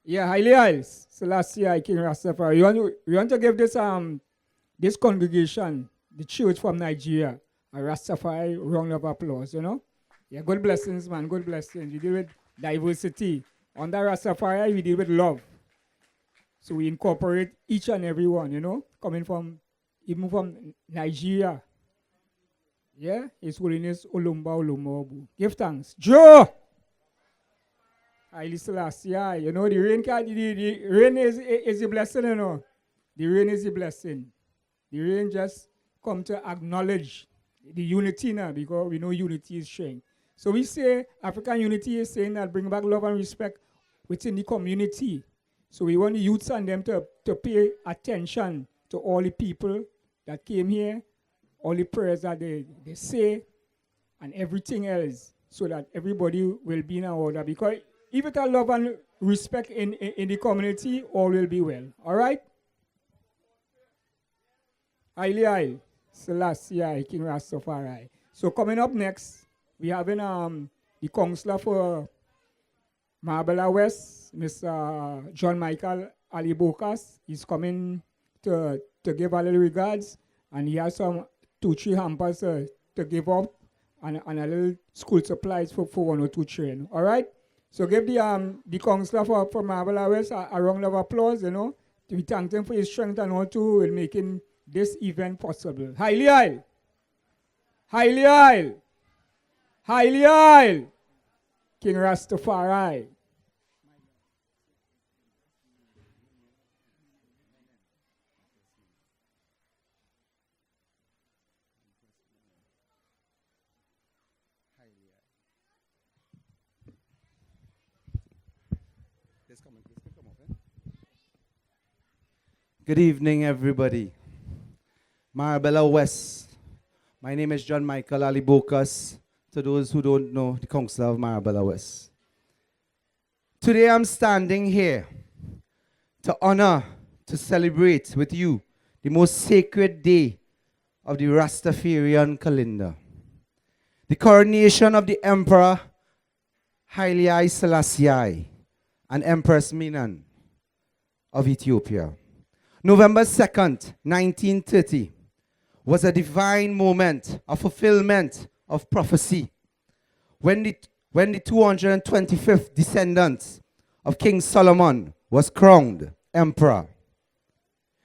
Yeah, highly high. Selassie, I King Rastafari. You want to give this congregation, the church from Nigeria, a Rastafari round of applause, you know? Yeah, good blessings, man. Good blessings. We deal with diversity. Under Rastafari, we deal with love. So we incorporate each and every one, coming from, even from Nigeria. Yeah, His Holiness Olumba Olumobu. Give thanks. Joe! Haile Selassie, the rain, the rain is a blessing, The rain is a blessing. The rain just come to acknowledge the unity now because we know unity is strength. So we say African unity is saying that bring back love and respect within the community. So we want the youths and them to pay attention to all the people that came here, all the prayers that they say, and everything else, so that everybody will be in order. Because if it's a love and respect in the community, all will be well. All right? Haile Haile, Selassie, King Rastafari. So coming up next, we having the counselor for MARABELLA West, Mr. John Michael Ali Bokas. He's coming to give a little regards, and he has some 2-3 hampers to give up, and a little school supplies for 1 or 2 children. All right? So give the counselor for MARABELLA West a round of applause, We thank him for his strength and all too in making this event possible. Haile Haile! Haile Haile! Haile Haile! King Rastafari. Good evening, everybody. MARABELLA West. My name is John Michael Ali Bokas. To those who don't know, the counselor of MARABELLA West. Today I'm standing here to honor, to celebrate with you the most sacred day of the Rastafarian calendar. The coronation of the Emperor Haile Selassie and Empress Minan of Ethiopia. November 2nd, 1930, was a divine moment of fulfillment of prophecy when the 225th descendant of King Solomon was crowned emperor,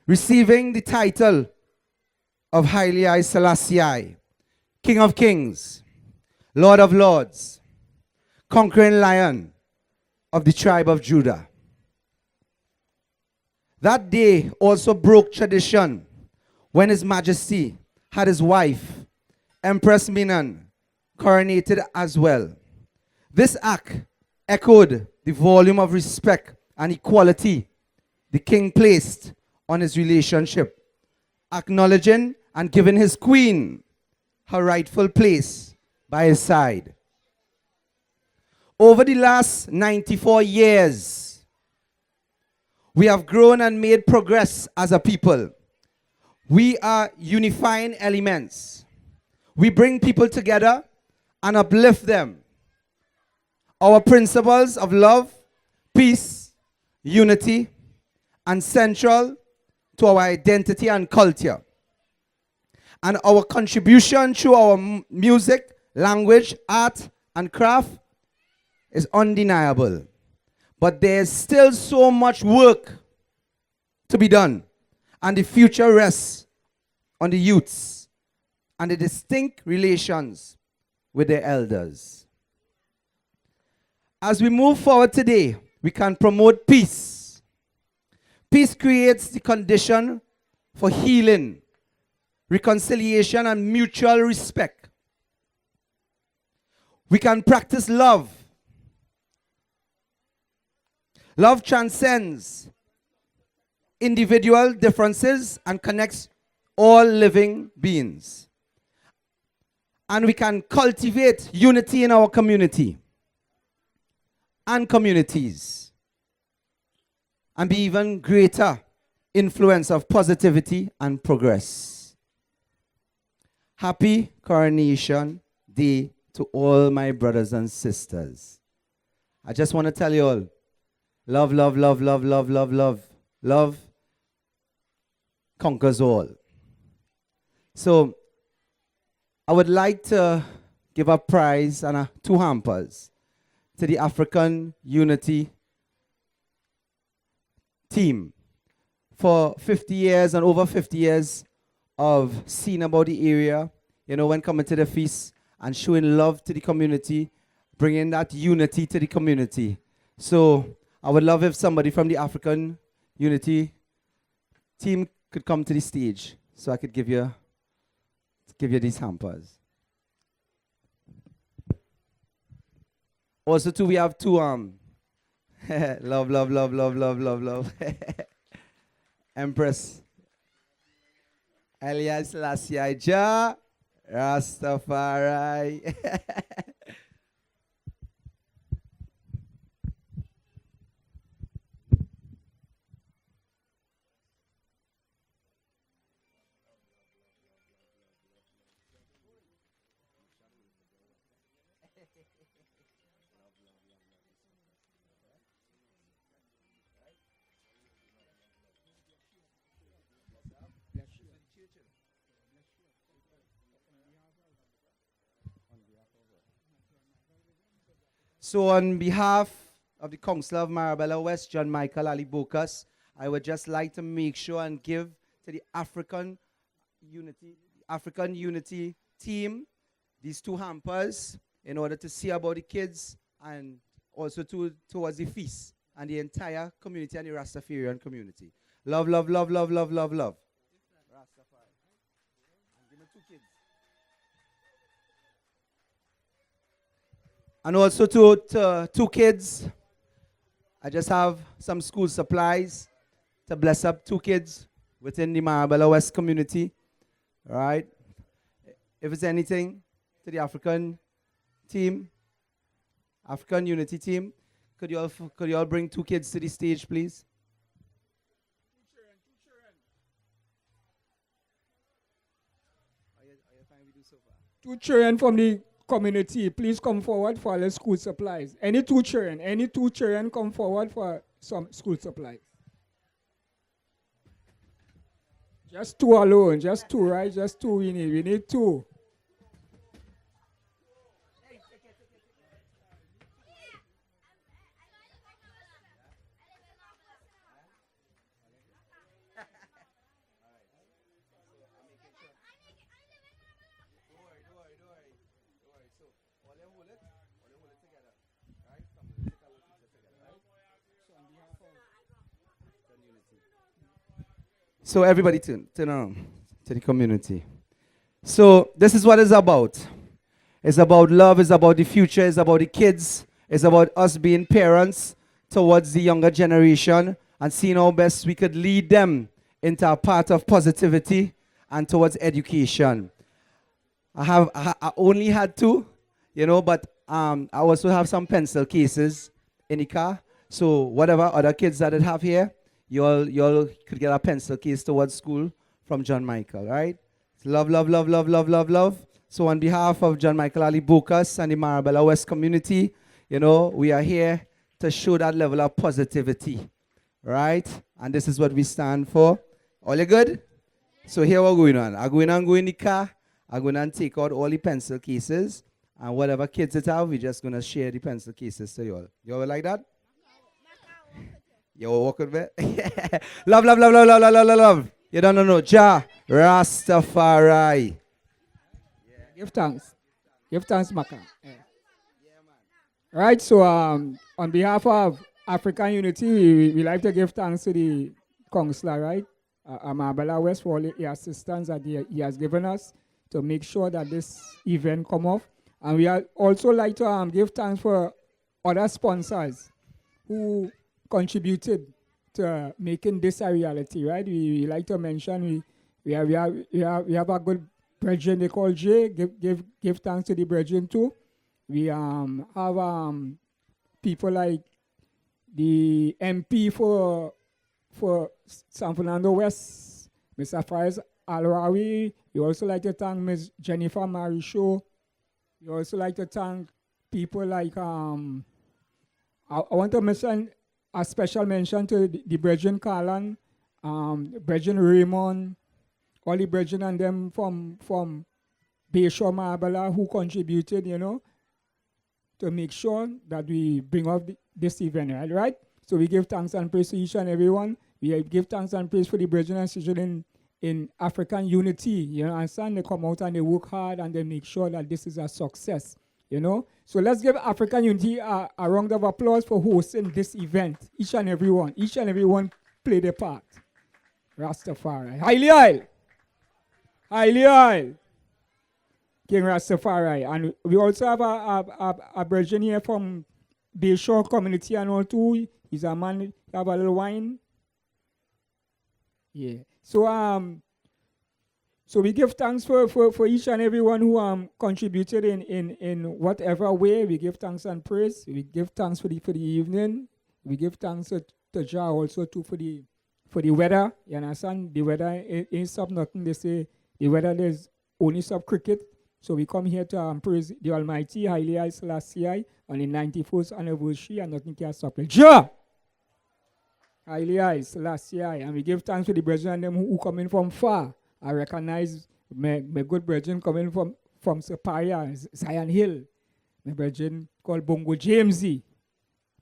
receiving the title of Haile Selassie, King of Kings, Lord of Lords, conquering lion of the tribe of Judah. That day also broke tradition when His Majesty had his wife, Empress Minan, coronated as well. This act echoed the volume of respect and equality the king placed on his relationship, acknowledging and giving his queen her rightful place by his side. Over the last 94 years, we have grown and made progress as a people. We are unifying elements. We bring people together and uplift them. Our principles of love, peace, unity, and central to our identity and culture. And our contribution through our music, language, art, and craft is undeniable. But there's still so much work to be done, and the future rests on the youths and the distinct relations with their elders. As we move forward today, we can promote peace. Peace creates the condition for healing, reconciliation, and mutual respect. We can practice love. Love transcends individual differences and connects all living beings. And we can cultivate unity in our community and communities and be even greater influence of positivity and progress. Happy Coronation Day to all my brothers and sisters. I just want to tell you all, Love, love, love, love, love, love, love. Love conquers all. So I would like to give a prize and two hampers to the African Unity team for 50 years and over 50 years of seeing about the area, when coming to the feast and showing love to the community, bringing that unity to the community. So I would love if somebody from the African Unity team could come to the stage so I could give you these hampers. Also, too, we have two love, love, love, love, love, love, love. Empress Elias Lassia Rastafari. So on behalf of the Council of Marabella West, John Michael Ali Bokas, I would just like to make sure and give to the African Unity team these two hampers in order to see about the kids and also towards the feast and the entire community and the Rastafarian community. Love, love, love, love, love, love, love. Rastafari. And give me two kids. And also to two kids, I just have some school supplies to bless up two kids within the Marabella West community. All right? If it's anything to the African team, African Unity team, could you all bring two kids to the stage, please? Two children from the community, please come forward for the school supplies. Any two children come forward for some school supplies. Just two alone, just two, right? Just two we need two. So everybody turn around to the community. So this is what it's about. It's about love, it's about the future, it's about the kids, it's about us being parents towards the younger generation and seeing how best we could lead them into a path of positivity and towards education. I only had two, but I also have some pencil cases in the car. So whatever other kids that I have here, you all could get a pencil case towards school from John Michael, right? Love, love, love, love, love, love, love. So on behalf of John Michael Ali Bokas and the Marabella West community, we are here to show that level of positivity, right? And this is what we stand for. All you good? So here we're going on. I'm going to go in the car. I'm going to take out all the pencil cases. And whatever kids it have, we're just going to share the pencil cases to you all. You all like that? You all walk with me? Love, love, love, love, love, love, love, love. You don't know. Jah Rastafari. Give thanks. Give thanks, Maka. Yeah. Right, so on behalf of African Unity, we like to give thanks to the counselor, right? Marabella West for all the assistance that he has given us to make sure that this event come off. And we also like to give thanks for other sponsors who contributed to making this a reality, right? We like to mention we have a good brethren they call Jay. Give thanks to the brethren too. We have people like the MP for San Fernando West, Mr. Faiz Alrawi. We also like to thank Ms. Jennifer Marisho. We also like to thank people like I want to mention a special mention to the Brethren Carlan, Brethren Raymond, all the brethren and them from BAYSHORE Marabella who contributed, to make sure that we bring up this event, right? So we give thanks and praise to each and everyone. We give thanks and praise for the brethren and sisters in African unity. You understand? They come out and they work hard and they make sure that this is a success. So let's give African Unity a round of applause for hosting this event. Each and everyone play their part. Rastafari. Highly Isle. Highly Isle. King Rastafari. And we also have a brethren here from BAYSHORE community and all too. He's a man, have a little wine. Yeah. So we give thanks for each and everyone who contributed in whatever way. We give thanks and praise. We give thanks for the evening. We give thanks to Jah also too for the weather. You understand? The weather ain't stop nothing. They say the weather there's only stop cricket. So we come here to praise the Almighty Haile Selassie on the 91st anniversary, and nothing can stop it. Jah! Haile Selassie. And we give thanks to the brethren and them who coming from far. I recognize my good brethren coming from Superior, Zion Hill. My brethren called Bongo Jamesy,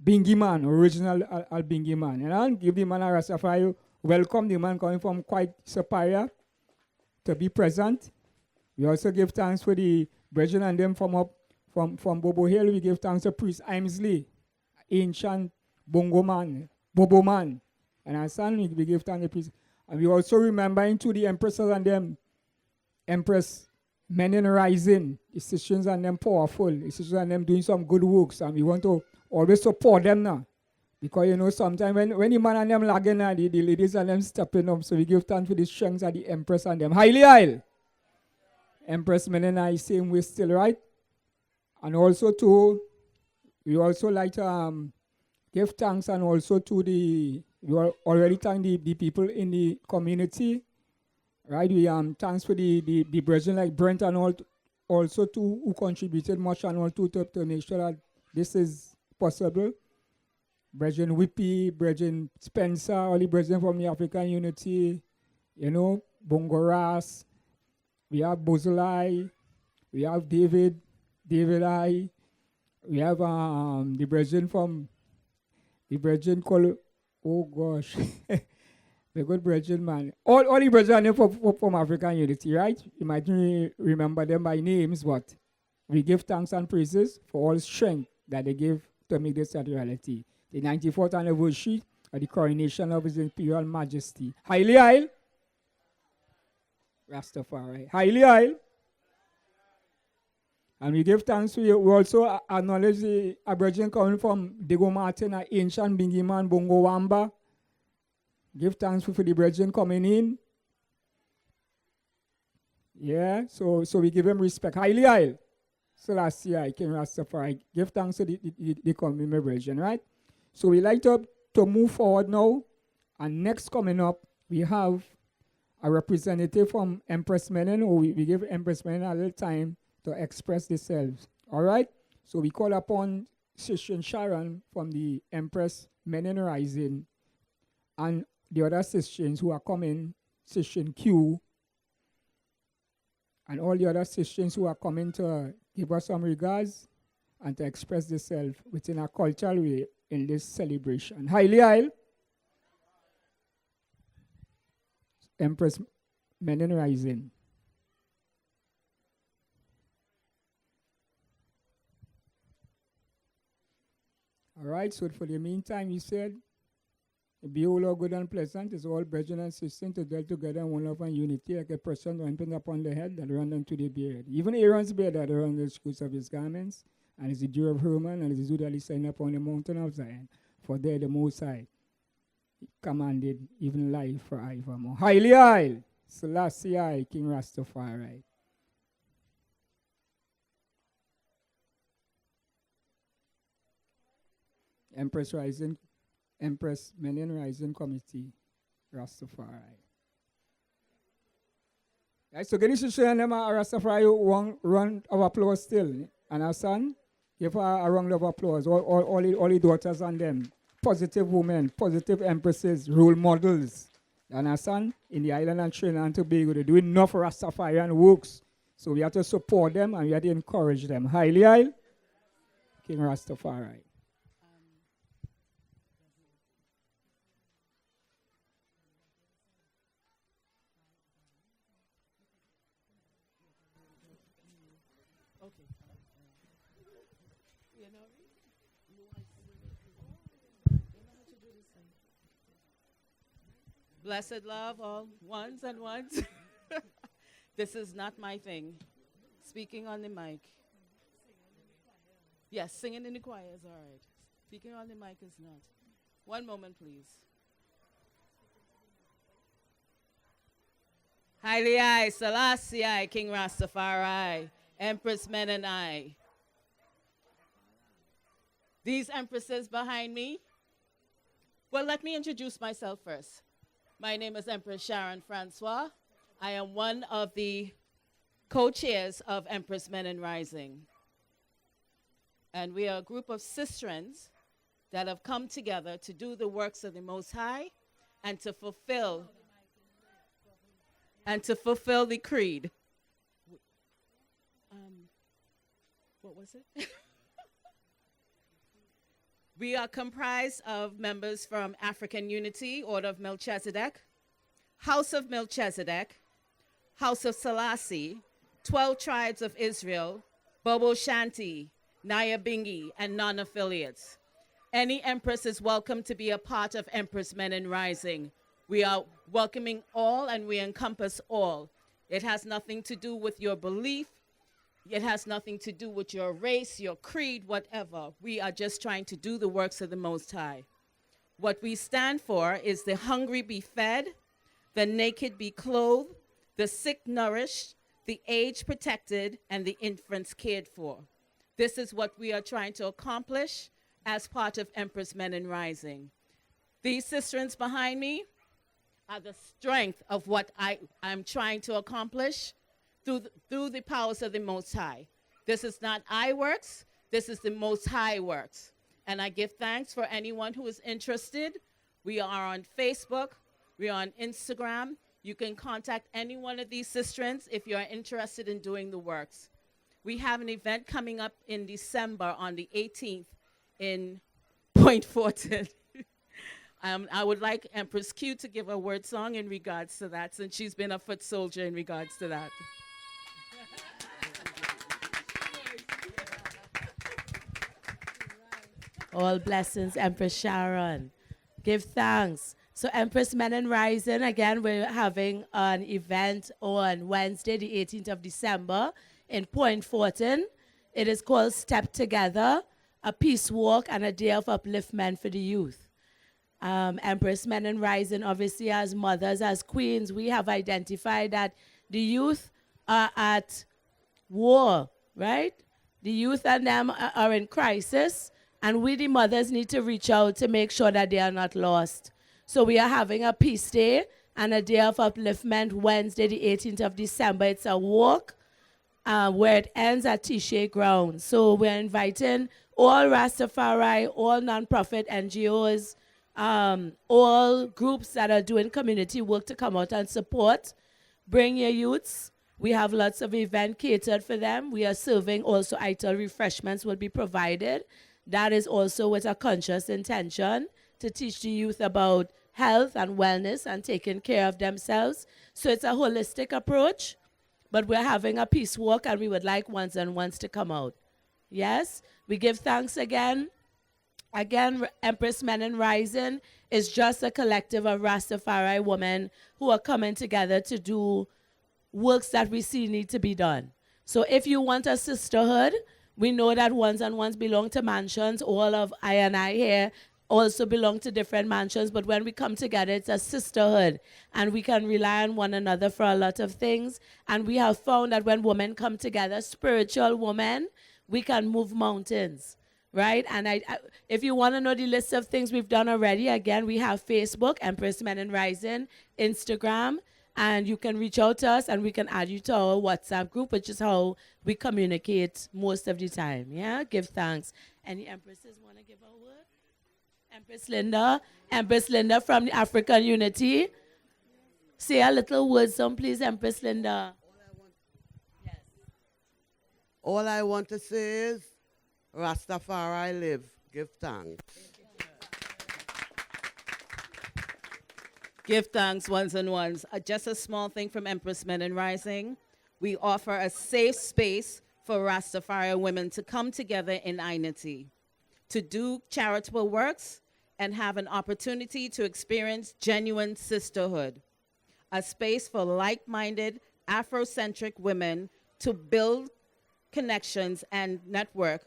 Bingy Man, original Al Bingy Man. And I'll give the man a Rastafari welcome, the man coming from quite Superior to be present. We also give thanks for the brethren and them from Bobo Hill. We give thanks to Priest Imesley, ancient Bongo Man, Bobo Man. And our son, we give thanks to Priest. And we also remembering to the empresses and them, Empress Men in Rising, the sisters and them powerful, the sisters and them doing some good works, and we want to always support them now. Because sometimes when the man and them lagging now, the ladies and them stepping up, so we give thanks for the strength of the Empress and them. Highly Isle. Empress Men in I same way still, right? And also too, we also like to give thanks and also to we already thank the people in the community, right? We thanks for the brethren like Brent and all, also too, who contributed much and all too to make sure that this is possible. Brethren Whippy, Brethren Spencer, all the brethren from the African Unity, Bongo Ras, we have Bozolai, we have David I, we have the brethren called, oh gosh, the good brethren, man. All the brethren from African Unity, right? You might remember them by names, but we give thanks and praises for all strength that they give to make this a reality. The 94th anniversary of the coronation of His Imperial Majesty. Highly Isle. Rastafari. Highly Isle. And we give thanks to you. We also acknowledge the Aboriginal coming from Diego Martin, an ancient Bingy Man, Bongo Wamba. Give thanks for the brethren coming in. Yeah, so we give them respect. Highly Isle. Selassie, King Rastafari. Give thanks to the coming brethren, right? So we like to move forward now. And next coming up, we have a representative from Empress Menen, or we give Empress Menen a little time to express themselves. All right? So we call upon Sister Sharon from the Empress Men Rising and the other sisters who are coming, Sister Q, and all the other sisters who are coming to give us some regards and to express themselves within a cultural way in this celebration. Highly Isle. Empress Men Rising. All right, so for the meantime, he said, be all good and pleasant is all brethren and sisters to dwell together in one love and unity, like a person ramping upon the head that run unto the beard. Even Aaron's beard that run the skirts of his garments, and is the dew of Hermon, and is the dew that is signed upon the mountain of Zion. For there the Most High commanded even life forevermore. Highly Isle, Selassie, King Rastafari. Empress Rising, Empress Menen Rising Committee, Rastafari. Right, so can you show them a Rastafari one round of applause still? And our son, give her a round of applause. All the daughters and them. positive women, positive empresses, role models. You understand? In the island and Trinidad and Tobago, they do enough Rastafarian works. So we have to support them and we have to encourage them. Highly, King Rastafari. Blessed love, all ones and ones. This is not my thing. Speaking on the mic. Yes, singing in the choir is all right. Speaking on the mic is not. One moment, please. Haile I, Selassie I, King Rastafari, Empress Menenai. These empresses behind me. Well, let me introduce myself first. My name is Empress Sharon Francois. I am one of the co-chairs of Empress Men in Rising. And we are a group of sisterins that have come together to do the works of the Most High and to fulfill the creed. What was it? We are comprised of members from African Unity, Order of Melchizedek, House of Melchizedek, House of Selassie, 12 Tribes of Israel, Bobo Shanti, Nyabingi, and non-affiliates. Any empress is welcome to be a part of Empress Men in Rising. We are welcoming all and we encompass all. It has nothing to do with your belief. It has nothing to do with your race, your creed, whatever. We are just trying to do the works of the Most High. What we stand for is the hungry be fed, the naked be clothed, the sick nourished, the aged protected, and the infants cared for. This is what we are trying to accomplish as part of Empress Men in Rising. These sisterins behind me are the strength of what I'm trying to accomplish through the powers of the Most High. This is not I works, this is the Most High works. And I give thanks for anyone who is interested. We are on Facebook, we are on Instagram. You can contact any one of these sisterins if you are interested in doing the works. We have an event coming up in December on the 18th in Point Fortin. I would like Empress Q to give a word song in regards to that, since she's been a foot soldier in regards to that. All blessings, Empress Sharon. Give thanks. So Empress Men in Rising, again, we're having an event on Wednesday, the 18th of December in Point Fortin. It is called Step Together, a peace walk and a day of upliftment for the youth. Empress Men in Rising, obviously as mothers, as queens, we have identified that the youth are at war, right? The youth and them are in crisis. And we, the mothers, need to reach out to make sure that they are not lost. So we are having a peace day and a day of upliftment Wednesday, the 18th of December. It's a walk where it ends at Tisha Ground. So we're inviting all Rastafari, all non-profit NGOs, all groups that are doing community work to come out and support. Bring your youths. We have lots of events catered for them. We are serving also ITIL refreshments will be provided. That is also with a conscious intention to teach the youth about health and wellness and taking care of themselves. So it's a holistic approach, but we're having a peace walk and we would like ones and ones to come out. Yes, we give thanks again. Again, Empress Men in Rising is just a collective of Rastafari women who are coming together to do works that we see need to be done. So if you want a sisterhood, we know that ones and ones belong to mansions. All of I and I here also belong to different mansions. But when we come together, it's a sisterhood. And we can rely on one another for a lot of things. And we have found that when women come together, spiritual women, we can move mountains, right? And if you want to know the list of things we've done already, again, we have Facebook, Empress Men in Rising, Instagram, and you can reach out to us and we can add you to our WhatsApp group, which is how we communicate most of the time. Yeah, give thanks. Any empresses want to give a word? Empress Linda from the African Unity. Say a little word, some please, Empress Linda. All I want to say is, Rastafari live. Give thanks. Give thanks, ones and ones. Just a small thing from Empress Men and Rising. We offer a safe space for Rastafari women to come together in unity, to do charitable works, and have an opportunity to experience genuine sisterhood. A space for like-minded, Afrocentric women to build connections and network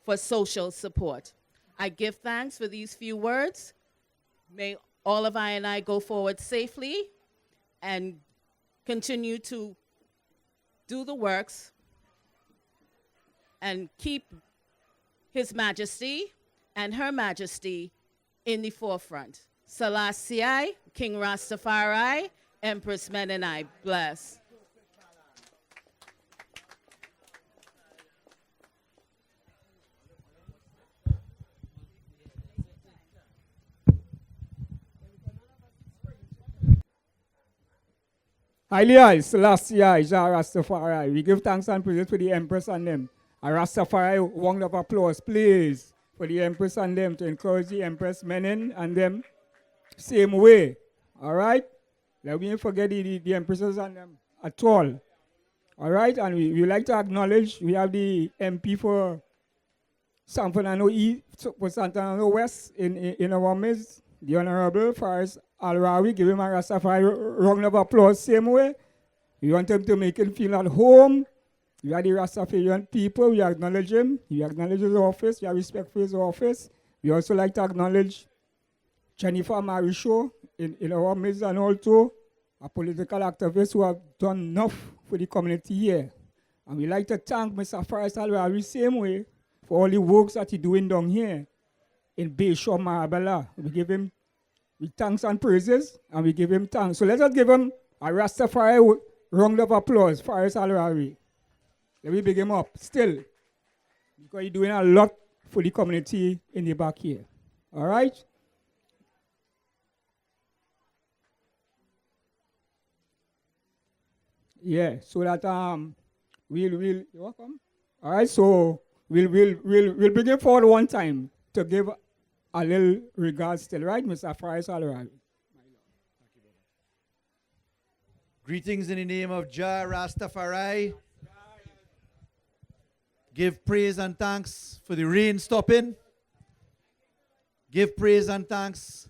for social support. I give thanks for these few words. May all of I and I go forward safely and continue to do the works and keep His Majesty and Her Majesty in the forefront. Selassie, King Rastafari, Empress Men and I. Bless. Haile Selassie, Jah Rastafari. We give thanks and praise to the Empress and them. A Rastafari, round of applause, please, for the Empress and them to encourage the Empress Menin and them same way. All right? Let me forget the Empresses and them at all. All right? And we like to acknowledge, we have the MP for San Fernando East, for San Fernando West in our midst, the Honorable Faris Al-Rawi. Give him a Rastafari round of applause same way. We want him to make him feel at home. We are the Rastafarian people. We acknowledge him. We acknowledge his office. We have respect for his office. We also like to acknowledge Jennifer Marisho in our midst, and also a political activist who have done enough for the community here. And we like to thank Mr. Faris Al-Rawi same way for all the works that he's doing down here in BAYSHORE, Marabella. We give him thanks and praises, and we give him thanks. So let us give him a Rastafari round of applause, Faris Al-Rawi. Let me big him up still, because he's doing a lot for the community in the back here. All right? Yeah, so that we'll you're welcome. All right, so we'll bring him forward one time to give a little regards still, right, Mr. Faris Al-Rawi? Greetings in the name of Jah Rastafari. Give praise and thanks for the rain stopping. Give praise and thanks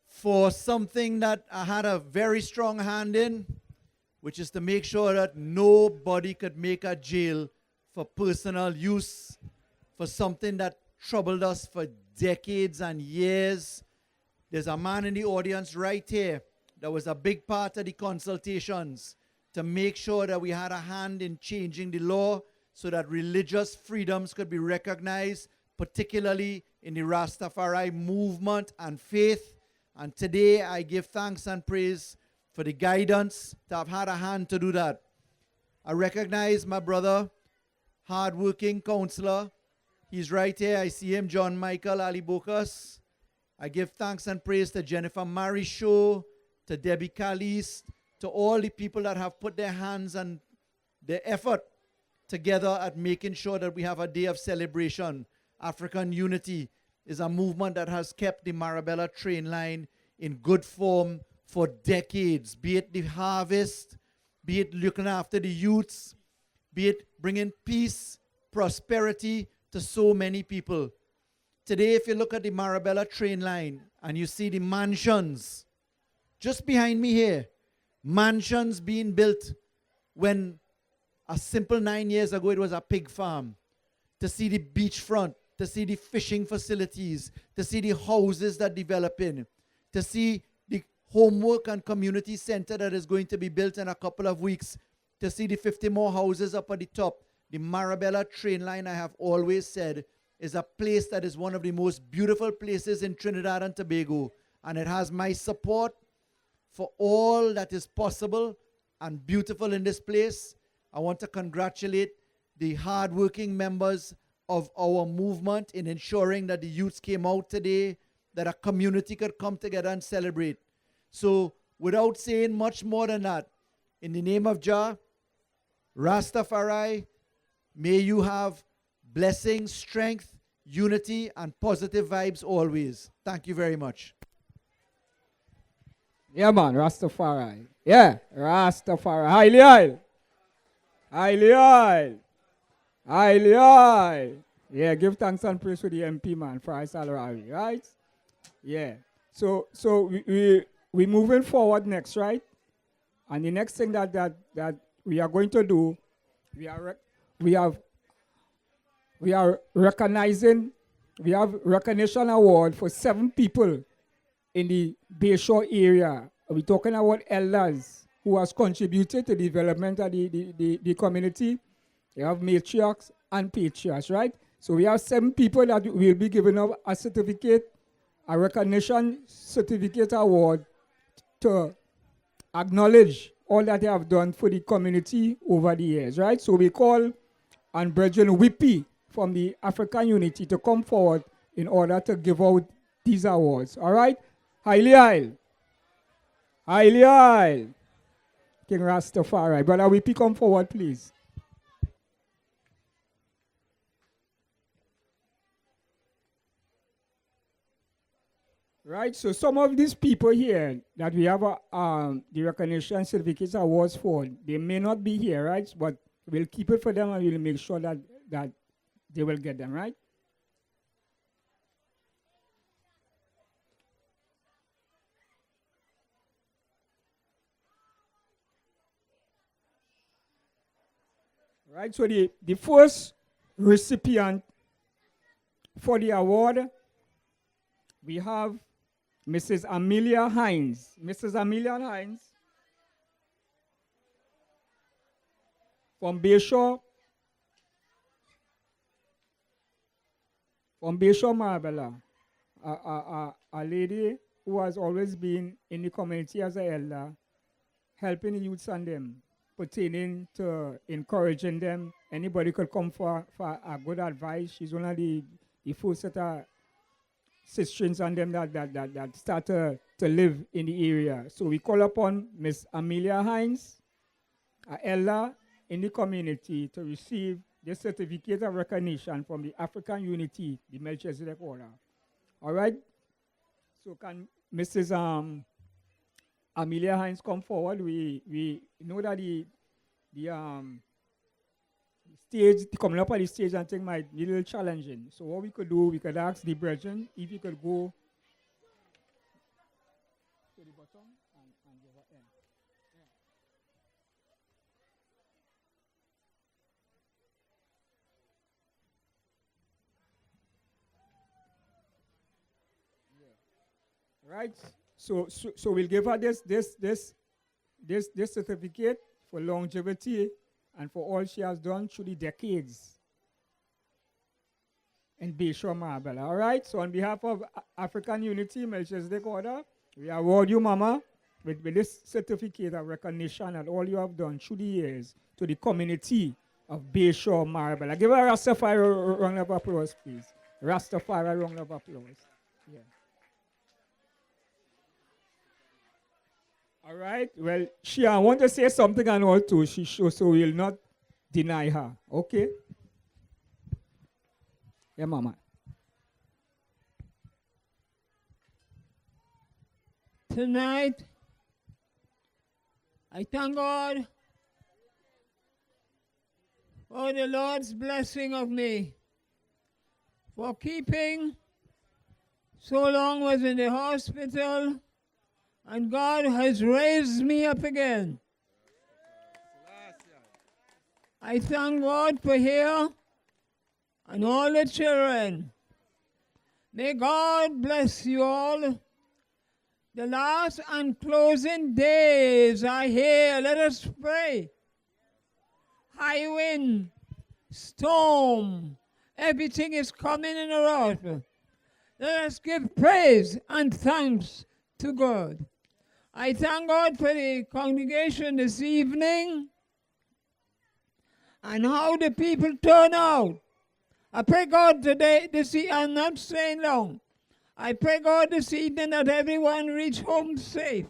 for something that I had a very strong hand in, which is to make sure that nobody could make a jail for personal use, for something that troubled us for decades and years. There's a man in the audience right here that was a big part of the consultations to make sure that we had a hand in changing the law so that religious freedoms could be recognized, particularly in the Rastafari movement and faith. And today I give thanks and praise for the guidance to have had a hand to do that. I recognize my brother, hardworking counselor. He's right here. I see him, John Michael Ali Bokas. I give thanks and praise to Jennifer Marisho, to Debbie Callis, to all the people that have put their hands and their effort together at making sure that we have a day of celebration. African Unity is a movement that has kept the Marabella train line in good form for decades, be it the harvest, be it looking after the youths, be it bringing peace, prosperity to so many people. Today, if you look at the Marabella train line and you see the mansions, just behind me here, mansions being built when a simple 9 years ago it was a pig farm. To see the beachfront, to see the fishing facilities, to see the houses that develop in, to see the homework and community center that is going to be built in a couple of weeks, to see the 50 more houses up at the top. The Marabella train line, I have always said, is a place that is one of the most beautiful places in Trinidad and Tobago. And it has my support for all that is possible and beautiful in this place. I want to congratulate the hardworking members of our movement in ensuring that the youths came out today that a community could come together and celebrate. So without saying much more than that, in the name of Jah, Rastafari, may you have blessings, strength, unity, and positive vibes always. Thank you very much. Yeah, man, Rastafari. Yeah, Rastafari. Highly oil. Highly oil. Highly oil. Yeah, give thanks and praise to the MP, man, for his salary, right? Yeah. So we moving forward next, right? And the next thing that we are going to do, we have recognition award for 7 people in the BAYSHORE area. We're talking about elders who has contributed to the development of the community. You have matriarchs and patriarchs, right? So we have 7 people that will be given up a certificate, a recognition certificate award to acknowledge all that they have done for the community over the years, right? So we call on Brethren Whippy from the African Unity to come forward in order to give out these awards, all right? Highly Isle. Highly Isle. King Rastafari. Brother Whippy, come forward, please. Right, so some of these people here that we have the recognition certificates awards for, they may not be here, right? But we'll keep it for them and we'll make sure that they will get them, right? Right, so the first recipient for the award, we have Mrs. Amelia Hines. Mrs. Amelia Hines from BAYSHORE, Marabella. A lady who has always been in the community as an elder, helping the youths and them, pertaining to encouraging them. Anybody could come for a good advice. She's one of the first set of sisters and them that start to live in the area. So we call upon Miss Amelia Hines, an elder in the community, to receive the certificate of recognition from the African Unity, the Melchizedek Order. All right? So can Mrs. Amelia Hines come forward? We know that the stage, coming up on the stage and thing might be a little challenging. So what we could do, we could ask the brethren if you could go to the bottom and give her end. Yeah. Right? So we'll give her this certificate for longevity and for all she has done through the decades in BAYSHORE, Marabella. All right? So on behalf of African Unity, Melchizedek Order, we award you, Mama, with this certificate of recognition and all you have done through the years to the community of BAYSHORE, Marabella. Give her a Rastafari round of applause, please. Rastafari round of applause. Yeah. All right. Well, I want to say something and all too. So we'll not deny her. Okay? Yeah, Mama. Tonight, I thank God for the Lord's blessing of me, for keeping so long was in the hospital, and God has raised me up again. I thank God for here and all the children. May God bless you all. The last and closing days are here. Let us pray. High wind, storm, everything is coming in a rush. Let us give praise and thanks to God. I thank God for the congregation this evening and how the people turn out. I pray God today, I'm not staying long. I pray, God, this evening that everyone reach home safe.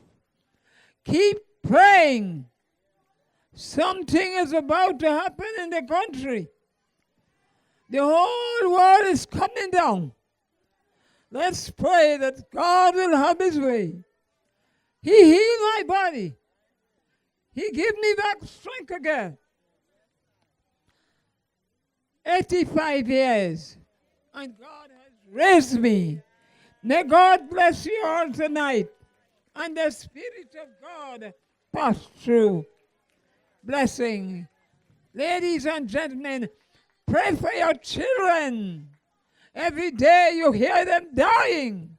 Keep praying. Something is about to happen in the country. The whole world is coming down. Let's pray that God will have his way. He healed my body. He gave me back strength again. 85 years. And God has raised me. May God bless you all tonight. And the Spirit of God pass through. Blessing. Ladies and gentlemen, pray for your children. Every day you hear them dying.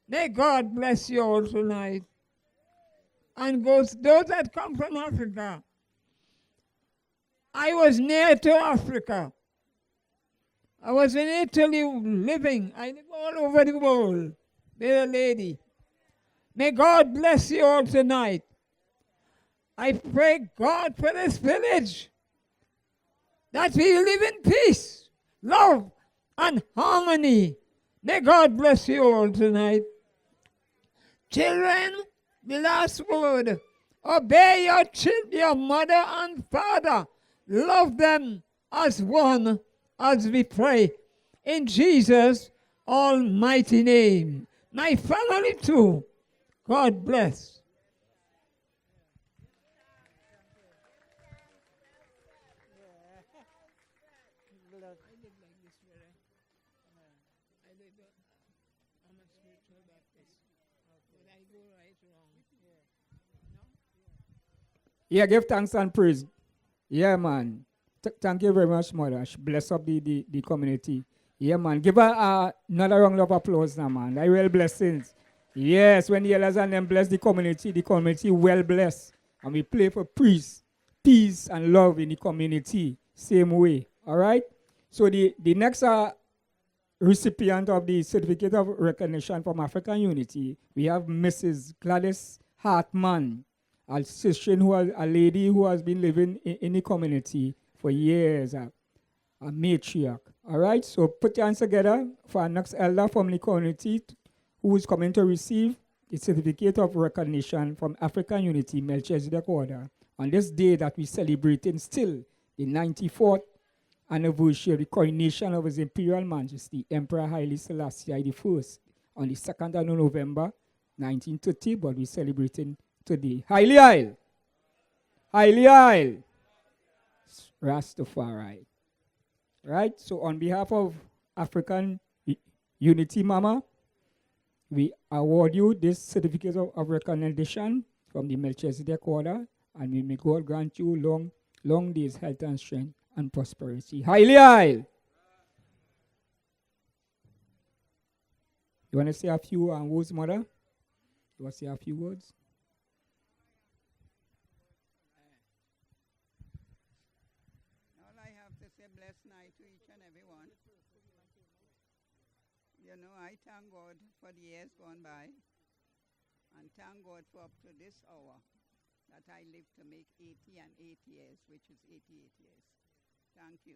May God bless you all tonight. And those that come from Africa. I was near to Africa. I was in Italy living. I live all over the world. Dear lady. May God bless you all tonight. I pray God for this village. That we live in peace, love, and harmony. May God bless you all tonight. Children, the last word. Obey your mother and father. Love them as one as we pray. In Jesus' almighty name. My family too. God bless. Yeah, give thanks and praise. Yeah, man. Thank you very much, Mother. Bless up the community. Yeah, man. Give her another round of applause now, man. I will blessings. Yes, when the elders and them bless the community well blessed. And we pray for peace and love in the community. Same way. All right? So the next recipient of the Certificate of Recognition from African Unity, we have Mrs. Gladys Hartman, a lady who has been living in the community for years, a matriarch. All right? So put your hands together for our next elder from the community who is coming to receive the Certificate of Recognition from African Unity, Melchizedek Order, on this day that we're celebrating still, the 94th anniversary of the coronation of His Imperial Majesty, Emperor Haile Selassie I, on the 2nd of November, 1930, but we're celebrating today. Haile Haile! Haile Haile! Rastafari. Right? So on behalf of African Unity Mama, we award you this Certificate of Recognition from the Melchizedek Order, and we may God grant you long days, health and strength and prosperity. Haile Haile! You want to say a few words, Mother? You want to say a few words? All I have to say, blessed night to each and every one. You know, I thank God for the years gone by, and thank God for up to this hour that I live to make 80 and 8 years, which is 88 years. Thank you.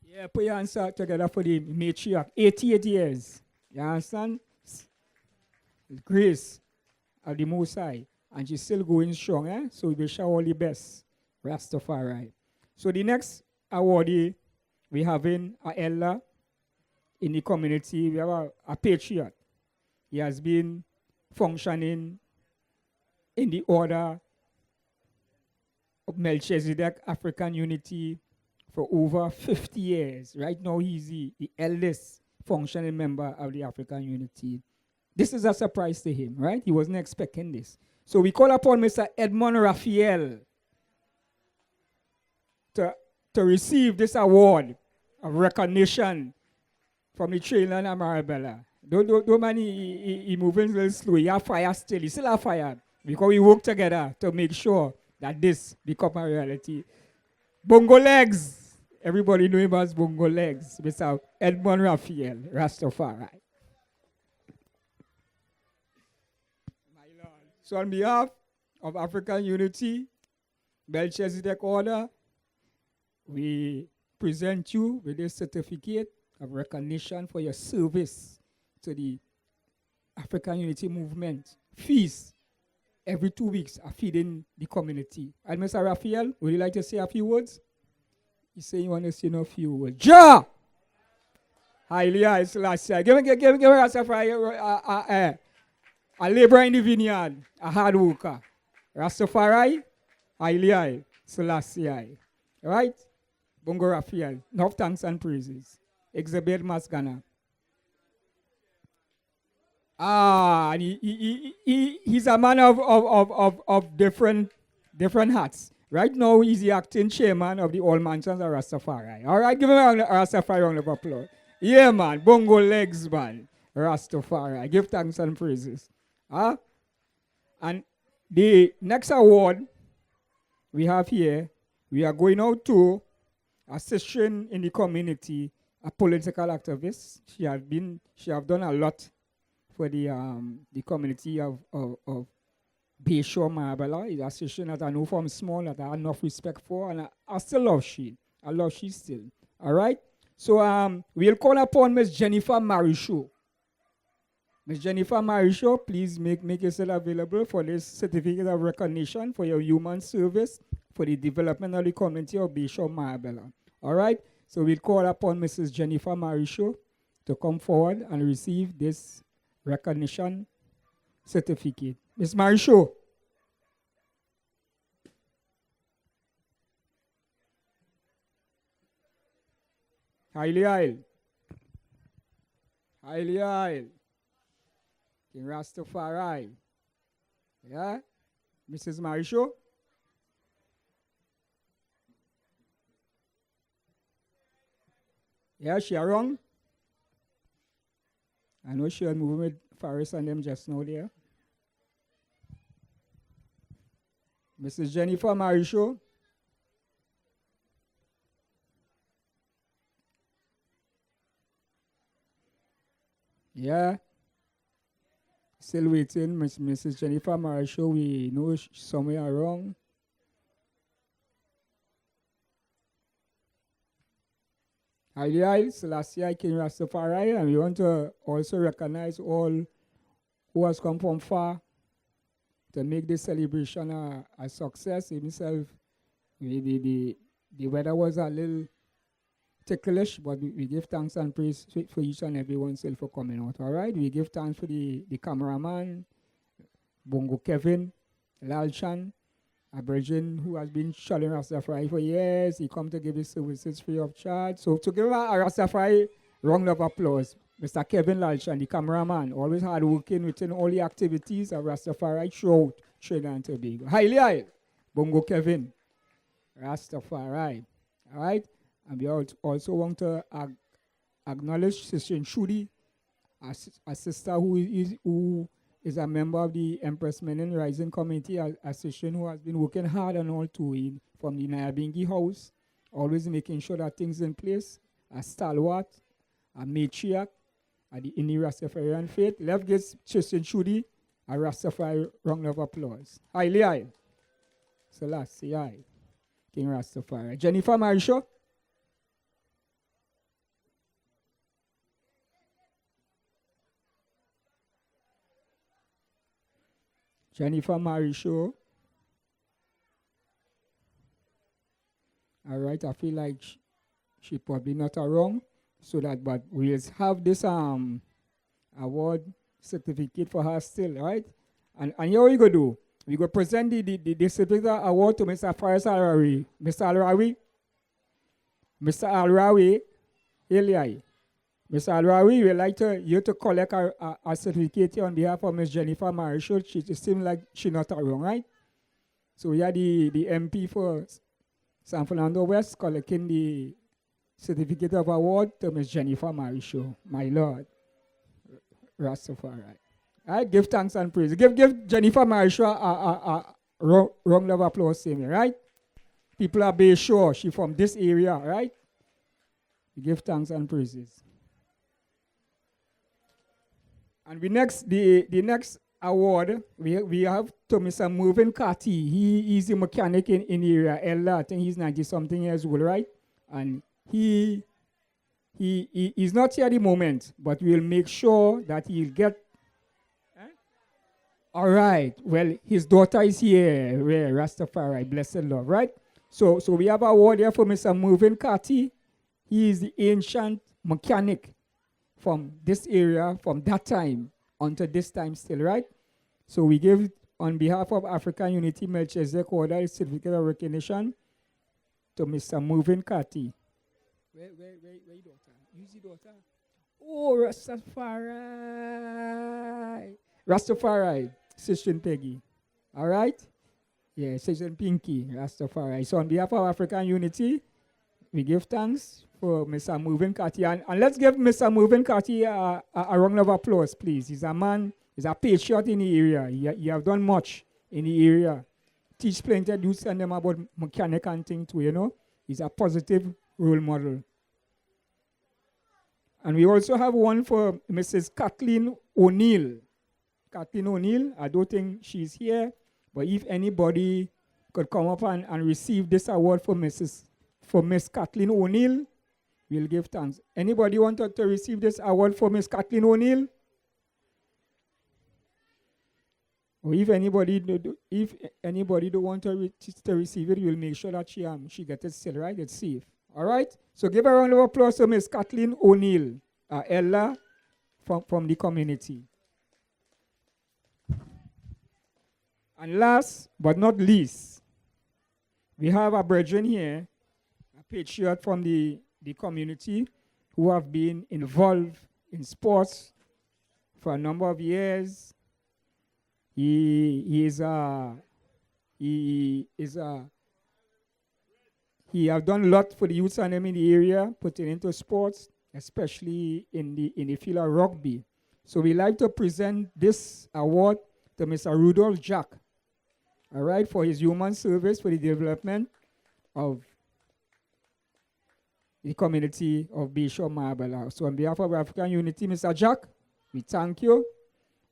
Yeah, put your hands together for the matriarch. 88 years. You understand? Grace of the Most High. And she's still going strong, eh? So we wish her all the best. Rastafari. So the next awardee, we having a elder in the community. We have a patriot. He has been functioning in the order of Melchizedek African Unity for over 50 years. Right now, he's the eldest functioning member of the African Unity. This is a surprise to him, right? He wasn't expecting this. So we call upon Mr. Edmond Raphael to receive this award of recognition from the trailer and Marabella. Don't mind he moving a little slow. He have fire still. He still have fire. Because we work together to make sure that this become a reality. Bongo Legs. Everybody know him as Bongo Legs. Mr. Edmond Raphael, Rastafari. My Lord. So on behalf of African Unity, Melchizedek Order, we present you with this certificate of recognition for your service to the African Unity Movement. Feast every 2 weeks are feeding the community. And Mr. Raphael, would you like to say a few words? You say you want to say a few words. Ja! Highly, it's last year. Give me Rastafari, a laborer in the vineyard, a hard worker. Rastafari, highly, Selassie. Right? Bongo Raphael, enough thanks and praises. Exhibit Masgana. And he's a man of different hats. Right now, he's the acting chairman of the All Mansions of Rastafari. All right, give him a Rastafari round of applause. Yeah, man, bongo legs, man. Rastafari. Give thanks and praises. And the next award we have here, we are going out to a session in the community, a political activist. She have done a lot for the community of BAYSHORE Marabella. It's a session that I know from small that I have enough respect for, and I still love she. I love she still. All right? So we'll call upon Miss Jennifer Marisho. Miss Jennifer Marisho, please make yourself available for this certificate of recognition for your human service for the development of the community of BAYSHORE Marabella. All right? So we'll call upon Mrs. Jennifer Marisho to come forward and receive this recognition certificate. Miss Marisho. Highly Isle. Highly Isle. King Rastafari. Yeah? Mrs. Marisho. Yeah, she wrong. I know she was moving with Faris and them just now there. Mrs. Jennifer Marisho. Yeah. Still waiting, Mrs. Jennifer Marisho. We know somewhere wrong. Highly Selassie King Rastafari, and we want to also recognize all who has come from far to make this celebration a success. Himself, the weather was a little ticklish, but we give thanks and praise for each and every one for coming out. All right, we give thanks for the cameraman, Bongo Kevin, Lalchan, a virgin who has been shouting Rastafari for years. He come to give his services free of charge. So to give a Rastafari round of applause, Mr. Kevin Lalchan, the cameraman, always hard working within all the activities of Rastafari throughout Trinidad and Tobago. Highly high, Bongo Kevin, Rastafari. All right, and we also want to acknowledge Sister Shudi, a sister who is a member of the Empress Menen Rising Committee, a sister who has been working hard and all too from the Nyabingi house, always making sure that things in place, a stalwart, a matriarch, in the Rastafarian faith. Let's give Sister Shudi a Rastafari round of applause. Highly high. Selassie, high. King Rastafari. Jennifer Marisho. Jennifer Marisho. All right, I feel like she probably not wrong. So that, but we'll have this award certificate for her still, right? And here we go do. We go present the certificate award to Mr. Faris Al-Rawi. Mr. Al-Rawi. Mr. Al-Rawi. Eliai. Mr. Al-Rawi, we'd like you to collect a certificate on behalf of Ms. Jennifer Marisho. It seems like she's not wrong, right? So we are the MP for San Fernando West collecting the certificate of award to Ms. Jennifer Marisho, my Lord, Rastafari. All right, give thanks and praise. Give Jennifer Marisho a round of applause, same, right? People are BAYSHORE, she from this area, right? We give thanks and praises. And the next award, we have to Mr. Mervyn Carty. He's a mechanic in the area, Ella. I think he's 90-something years old, right? And he He's not here at the moment, but we'll make sure that he'll get. All right. Well, his daughter is here. Where Rastafari, blessed love, right? So we have a award here for Mr. Mervyn Carty. He is the ancient mechanic from this area, from that time until this time still, right? So we give, on behalf of African Unity Melchizedek Order, a certificate of recognition to Mr. Mervyn Carty. Where your daughter? Use your daughter. Oh, Rastafari. Rastafari, Sister Peggy. All right? Yeah, Sister Pinky, Rastafari. So on behalf of African Unity, we give thanks for Mr. Mervyn Carty. And let's give Mr. Mervyn Carty a round of applause, please. He's a man, he's a patriot in the area. He have done much in the area. Teach plenty of youth and them about mechanic and things too, you know. He's a positive role model. And we also have one for Mrs. Kathleen O'Neill. Kathleen O'Neill, I don't think she's here, but if anybody could come up and receive this award for Miss Kathleen O'Neill, we'll give thanks. Anybody want to receive this award for Miss Kathleen O'Neill? Or if anybody don't want to receive it, we'll make sure that she gets it still, right? It's safe. All right? So give a round of applause to Miss Kathleen O'Neill, Ella from the community. And last but not least, we have a brethren here, a patriot from the community who have been involved in sports for a number of years. He have done a lot for the youth and them in the area, putting into sports, especially in the field of rugby. So we like to present this award to Mr. Rudolph Jack, all right, for his human service for the development of the community of BAYSHORE Marabella. So on behalf of African Unity, Mr. Jack, we thank you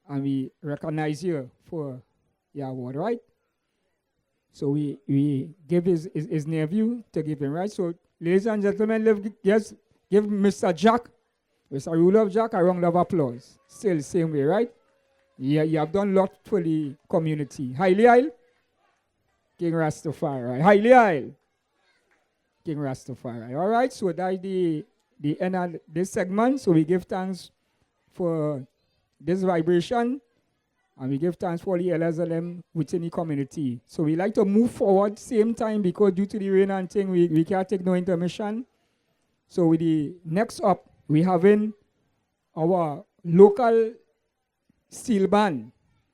and we recognize you for your award, right? So we give his nephew to give him, right? So ladies and gentlemen, give Mr. Jack, Mr. Rudolph Jack, a round of applause. Still the same way, right? Yeah, you have done a lot for the community. Highly Isle, King Rastafari. Highly Isle, King Rastafari. All right, so that's the end of this segment. So we give thanks for this vibration, and we give thanks for the LSLM within the community. So we like to move forward same time because due to the rain and thing, we can't take no intermission. So with the next up, we having our local steel band,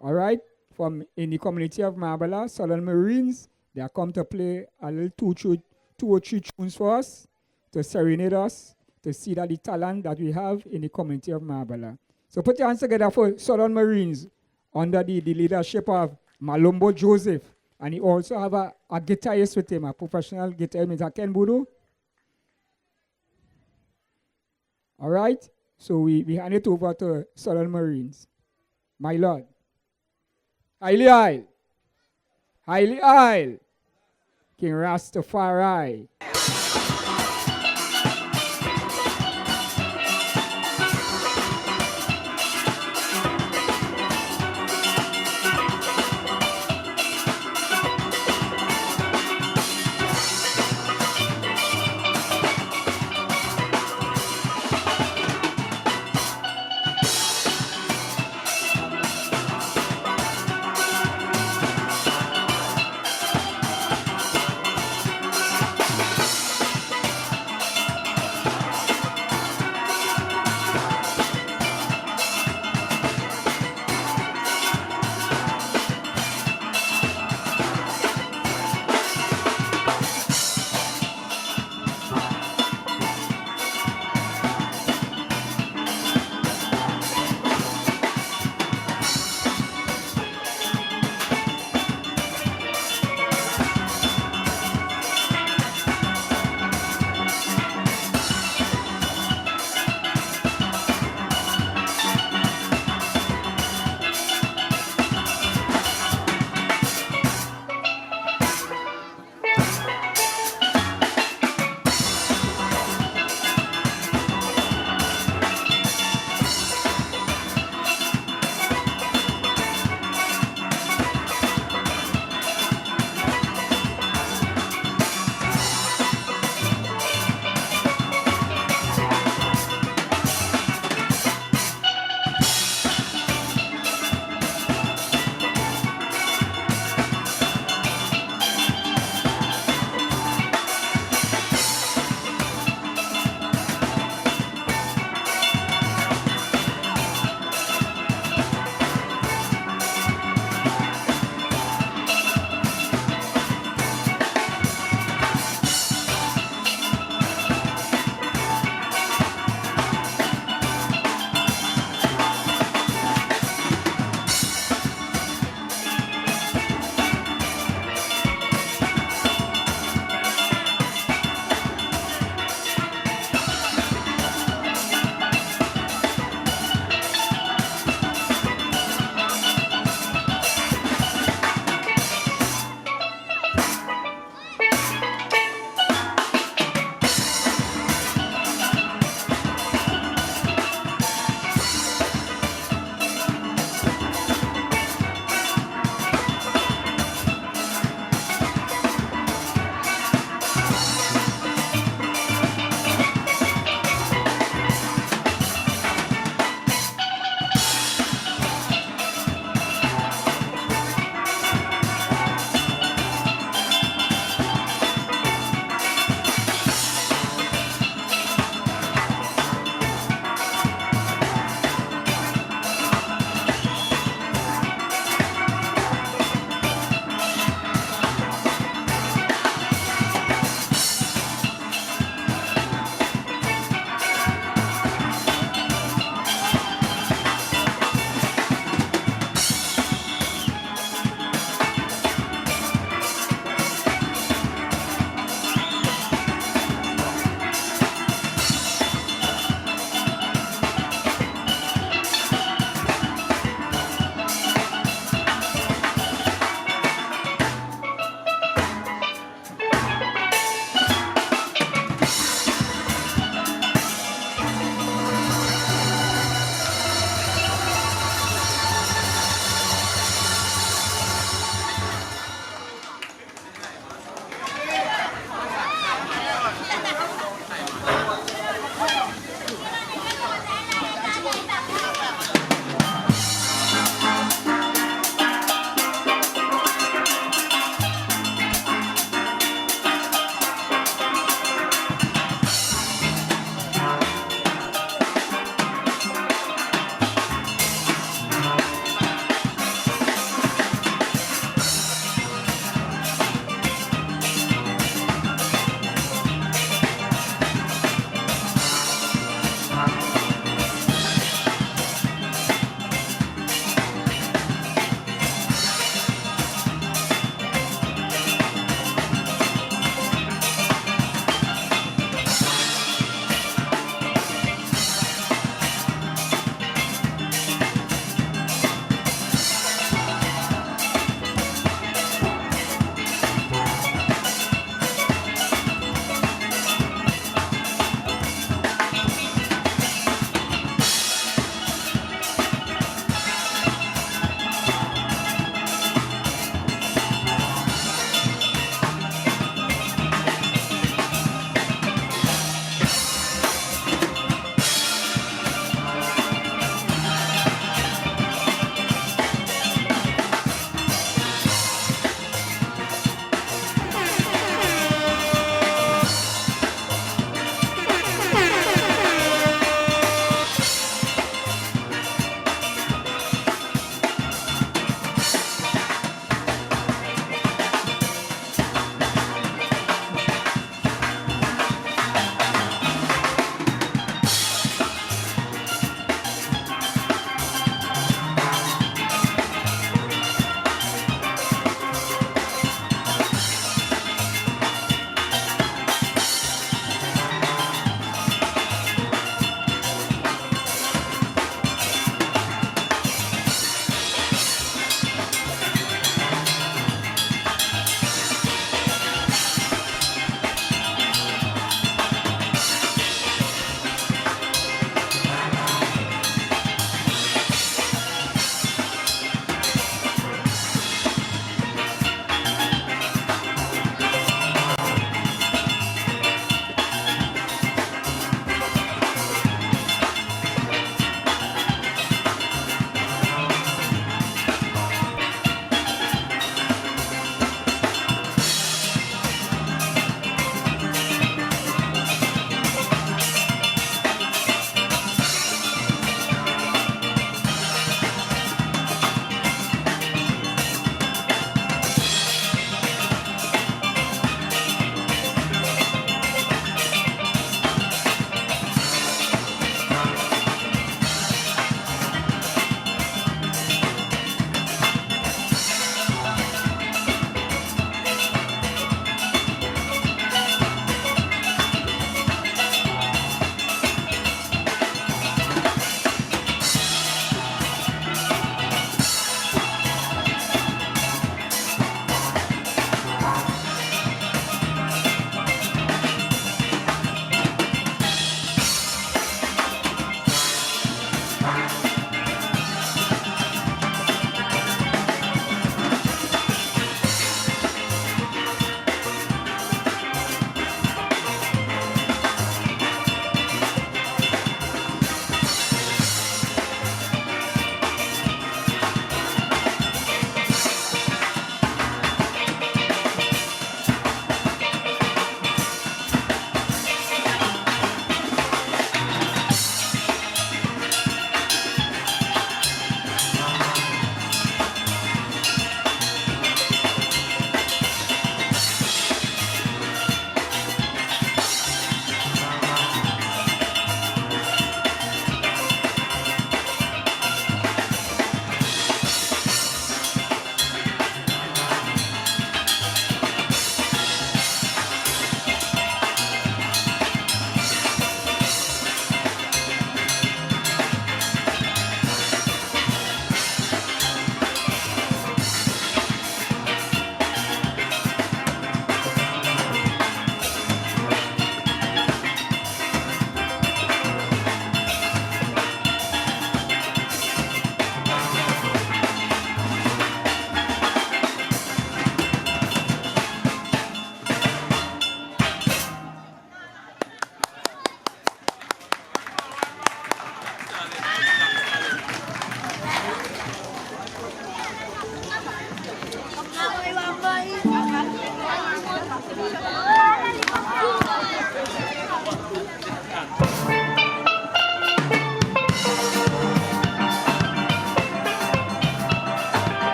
all right, from in the community of Marabella, Southern Marines. They are come to play a little two or three tunes for us, to serenade us, to see that the talent that we have in the community of Marabella. So put your hands together for Southern Marines under the leadership of Malombo Joseph. And he also have a guitarist with him, a professional guitarist, Mr. Ken Budu. All right? So we hand it over to Southern Marines. My Lord. Highly Isle. Highly Isle. King Rastafari.